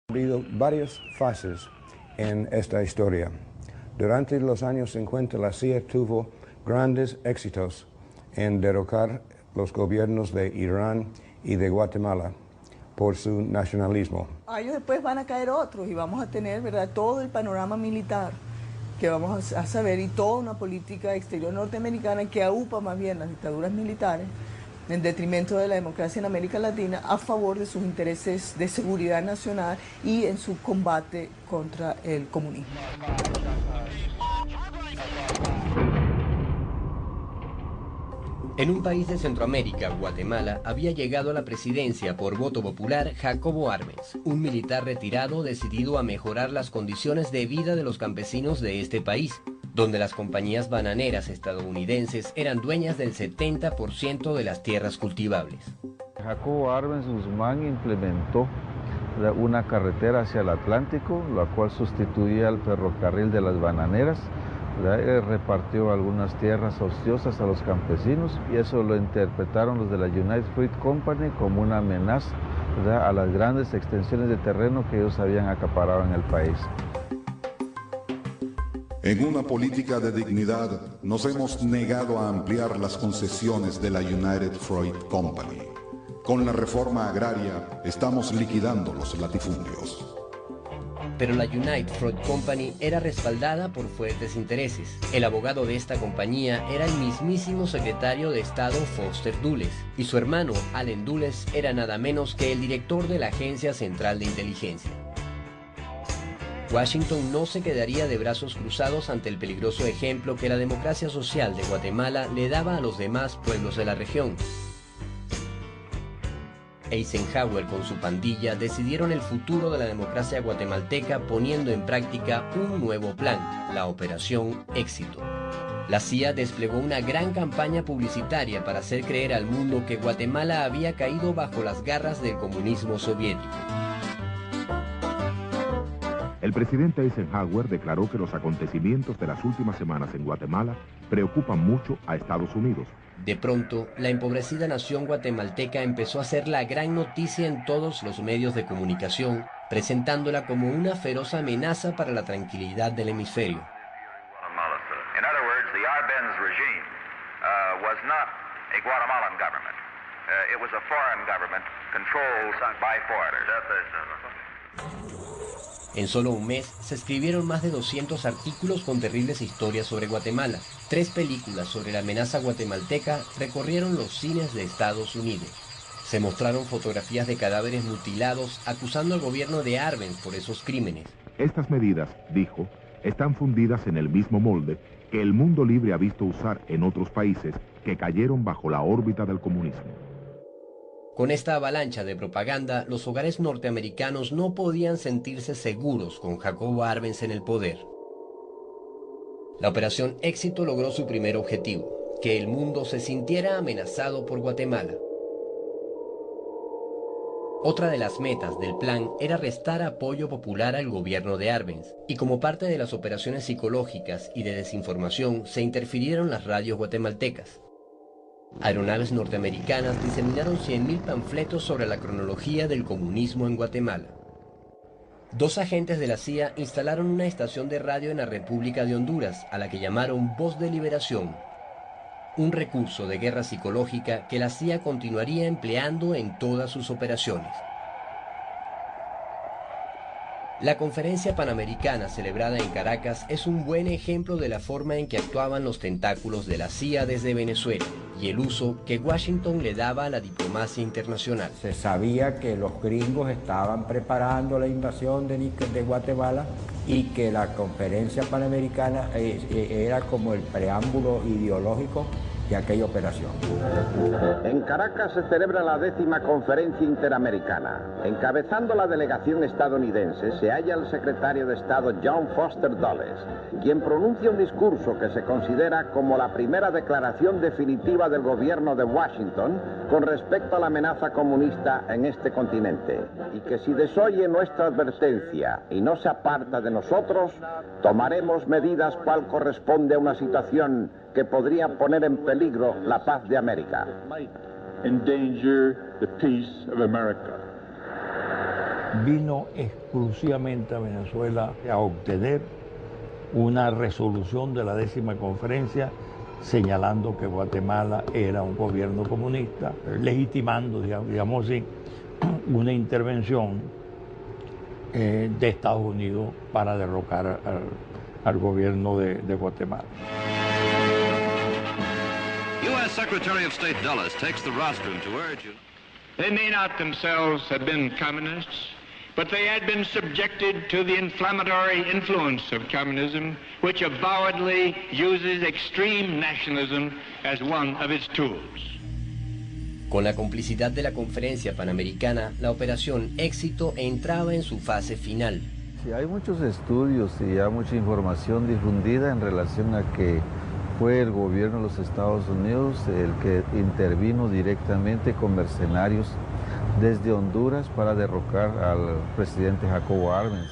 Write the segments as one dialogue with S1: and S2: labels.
S1: Ha habido varias fases en esta historia. Durante los años 50 la CIA tuvo grandes éxitos en derrocar los gobiernos de Irán y de Guatemala por su nacionalismo.
S2: Años después van a caer otros y vamos a tener, ¿verdad?, todo el panorama militar que vamos a saber y toda una política exterior norteamericana que aupa más bien las dictaduras militares en detrimento de la democracia en América Latina a favor de sus intereses de seguridad nacional y en su combate contra el comunismo.
S3: En un país de Centroamérica, Guatemala, había llegado a la presidencia por voto popular Jacobo Arbenz, un militar retirado decidido a mejorar las condiciones de vida de los campesinos de este país, donde las compañías bananeras estadounidenses eran dueñas del 70% de las tierras cultivables.
S4: Jacobo Arbenz Guzmán implementó una carretera hacia el Atlántico, la cual sustituía al ferrocarril de las bananeras. Repartió algunas tierras ociosas a los campesinos y eso lo interpretaron los de la United Fruit Company como una amenaza, a las grandes extensiones de terreno que ellos habían acaparado en el país.
S5: En una política de dignidad nos hemos negado a ampliar las concesiones de la United Fruit Company. Con la reforma agraria estamos liquidando los latifundios.
S3: Pero la United Fruit Company era respaldada por fuertes intereses. El abogado de esta compañía era el mismísimo secretario de Estado Foster Dulles, y su hermano Allen Dulles era nada menos que el director de la Agencia Central de Inteligencia. Washington no se quedaría de brazos cruzados ante el peligroso ejemplo que la democracia social de Guatemala le daba a los demás pueblos de la región. Eisenhower con su pandilla decidieron el futuro de la democracia guatemalteca poniendo en práctica un nuevo plan, la Operación Éxito. La CIA desplegó una gran campaña publicitaria para hacer creer al mundo que Guatemala había caído bajo las garras del comunismo soviético.
S6: El presidente Eisenhower declaró que los acontecimientos de las últimas semanas en Guatemala preocupan mucho a Estados Unidos.
S3: De pronto, la empobrecida nación guatemalteca empezó a ser la gran noticia en todos los medios de comunicación, presentándola como una feroz amenaza para la tranquilidad del hemisferio.
S7: In other words, the Arbenz regime was not a Guatemalan government. It was a foreign government controlled by foreigners.
S3: En solo un mes se escribieron más de 200 artículos con terribles historias sobre Guatemala. 3 películas sobre la amenaza guatemalteca recorrieron los cines de Estados Unidos. Se mostraron fotografías de cadáveres mutilados acusando al gobierno de Arbenz por esos crímenes.
S6: Estas medidas, dijo, están fundidas en el mismo molde que el mundo libre ha visto usar en otros países que cayeron bajo la órbita del comunismo.
S3: Con esta avalancha de propaganda, los hogares norteamericanos no podían sentirse seguros con Jacobo Arbenz en el poder. La Operación Éxito logró su primer objetivo, que el mundo se sintiera amenazado por Guatemala. Otra de las metas del plan era restar apoyo popular al gobierno de Arbenz, y como parte de las operaciones psicológicas y de desinformación se interfirieron las radios guatemaltecas. Aeronaves norteamericanas diseminaron 100.000 panfletos sobre la cronología del comunismo en Guatemala. 2 agentes de la CIA instalaron una estación de radio en la República de Honduras, a la que llamaron Voz de Liberación, un recurso de guerra psicológica que la CIA continuaría empleando en todas sus operaciones. La Conferencia Panamericana celebrada en Caracas es un buen ejemplo de la forma en que actuaban los tentáculos de la CIA desde Venezuela y el uso que Washington le daba a la diplomacia internacional.
S8: Se sabía que los gringos estaban preparando la invasión de Guatemala y que la Conferencia Panamericana era como el preámbulo ideológico de aquella operación.
S9: En Caracas se celebra la 10ª Conferencia Interamericana. Encabezando la delegación estadounidense se halla el secretario de Estado John Foster Dulles, quien pronuncia un discurso que se considera como la primera declaración definitiva del gobierno de Washington con respecto a la amenaza comunista en este continente, y que si desoye nuestra advertencia y no se aparta de nosotros, tomaremos medidas cual corresponde a una situación que podría poner en peligro la paz de América.
S10: Endanger the peace of America. vino exclusivamente a Venezuela a obtener una resolución de la 10ª conferencia señalando que Guatemala era un gobierno comunista, legitimando, digamos así, una intervención de Estados Unidos para derrocar al gobierno de Guatemala.
S11: U.S. Secretary of State Dulles takes the rostrum to urge you.
S12: They may not themselves have been communists, but they had been subjected to the inflammatory influence of communism, which avowedly uses extreme nationalism as one of its tools.
S3: Con la complicidad de la Conferencia Panamericana, la Operación Éxito entraba en su fase final.
S4: Sí, hay muchos estudios y ya mucha información difundida en relación a que fue el gobierno de los Estados Unidos el que intervino directamente con mercenarios desde Honduras para derrocar al presidente Jacobo Arbenz.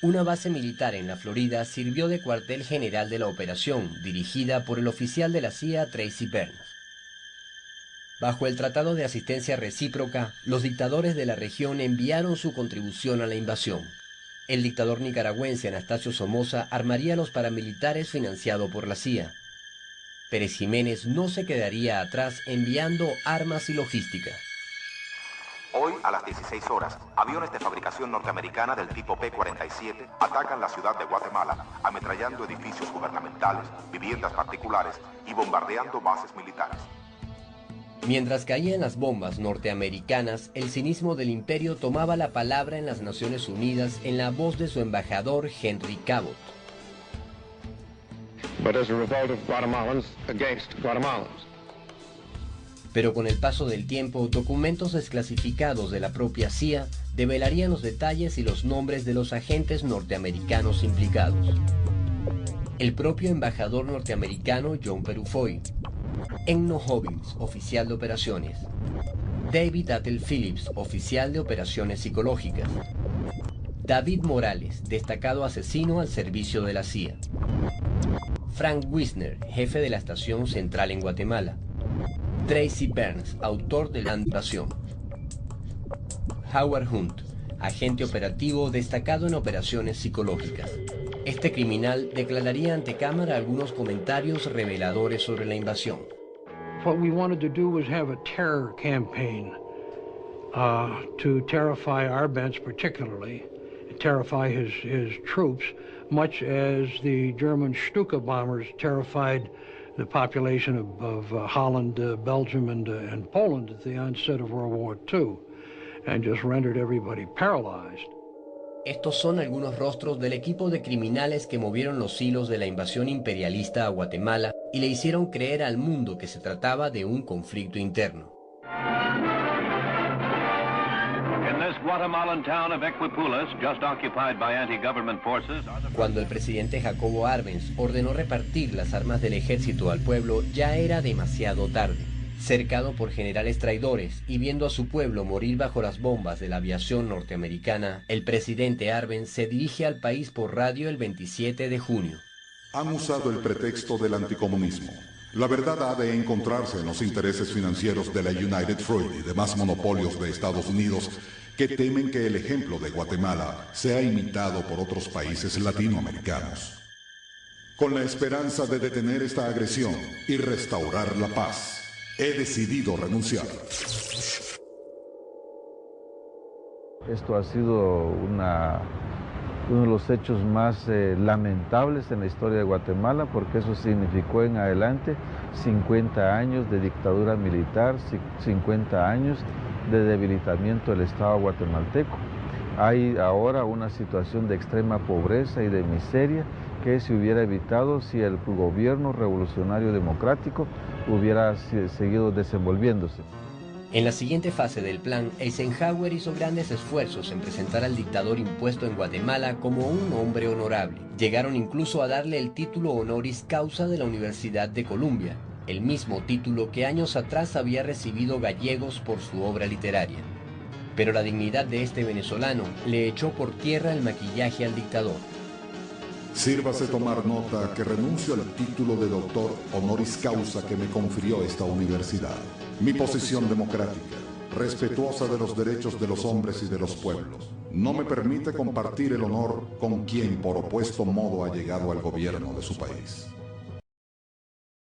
S3: Una base militar en la Florida sirvió de cuartel general de la operación, dirigida por el oficial de la CIA Tracy Burns. Bajo el Tratado de Asistencia Recíproca, los dictadores de la región enviaron su contribución a la invasión. El dictador nicaragüense Anastasio Somoza armaría a los paramilitares financiado por la CIA. Pérez Jiménez no se quedaría atrás enviando armas y logística.
S13: Hoy, a las 16 horas, aviones de fabricación norteamericana del tipo P-47 atacan la ciudad de Guatemala, ametrallando edificios gubernamentales, viviendas particulares y bombardeando bases militares.
S3: Mientras caían las bombas norteamericanas, el cinismo del imperio tomaba la palabra en las Naciones Unidas en la voz de su embajador Henry Cabot.
S12: But as a revolt of Guatemalans against Guatemalans.
S3: Pero con el paso del tiempo, documentos desclasificados de la propia CIA develarían los detalles y los nombres de los agentes norteamericanos implicados. El propio embajador norteamericano John Perufoy, Enno Hobbins, oficial de operaciones, David Attel Phillips, oficial de operaciones psicológicas, David Morales, destacado asesino al servicio de la CIA, Frank Wisner, jefe de la estación central en Guatemala, Tracy Burns, autor de la invasión, Howard Hunt, agente operativo destacado en operaciones psicológicas. Este criminal declararía ante cámara algunos comentarios reveladores sobre la invasión.
S14: What we wanted to do was have a terror campaign to terrify Arbenz particularly, terrify his troops, much as the German Stuka bombers terrified the population of Holland, Belgium, and Poland at the onset of World War II, and just rendered everybody paralyzed.
S3: Estos son algunos rostros del equipo de criminales que movieron los hilos de la invasión imperialista a Guatemala y le hicieron creer al mundo que se trataba de un conflicto interno. Cuando el presidente Jacobo Arbenz ordenó repartir las armas del ejército al pueblo, ya era demasiado tarde. Cercado por generales traidores y viendo a su pueblo morir bajo las bombas de la aviación norteamericana, el presidente Arbenz se dirige al país por radio el 27 de junio.
S5: Han usado el pretexto del anticomunismo. La verdad ha de encontrarse en los intereses financieros de la United Fruit y demás monopolios de Estados Unidos que temen que el ejemplo de Guatemala sea imitado por otros países latinoamericanos. Con la esperanza de detener esta agresión y restaurar la paz, he decidido renunciar.
S4: Esto ha sido uno de los hechos más lamentables en la historia de Guatemala, porque eso significó en adelante 50 años de dictadura militar, 50 años de debilitamiento del Estado guatemalteco. Hay ahora una situación de extrema pobreza y de miseria que se hubiera evitado si el gobierno revolucionario democrático hubiera seguido desenvolviéndose.
S3: En la siguiente fase del plan, Eisenhower hizo grandes esfuerzos en presentar al dictador impuesto en Guatemala como un hombre honorable. Llegaron incluso a darle el título honoris causa de la Universidad de Columbia, el mismo título que años atrás había recibido Gallegos por su obra literaria. Pero la dignidad de este venezolano le echó por tierra el maquillaje al dictador.
S5: Sírvase tomar nota que renuncio al título de doctor honoris causa que me confirió esta universidad. Mi posición democrática, respetuosa de los derechos de los hombres y de los pueblos. No me permite compartir el honor con quien por opuesto modo ha llegado al gobierno de su país.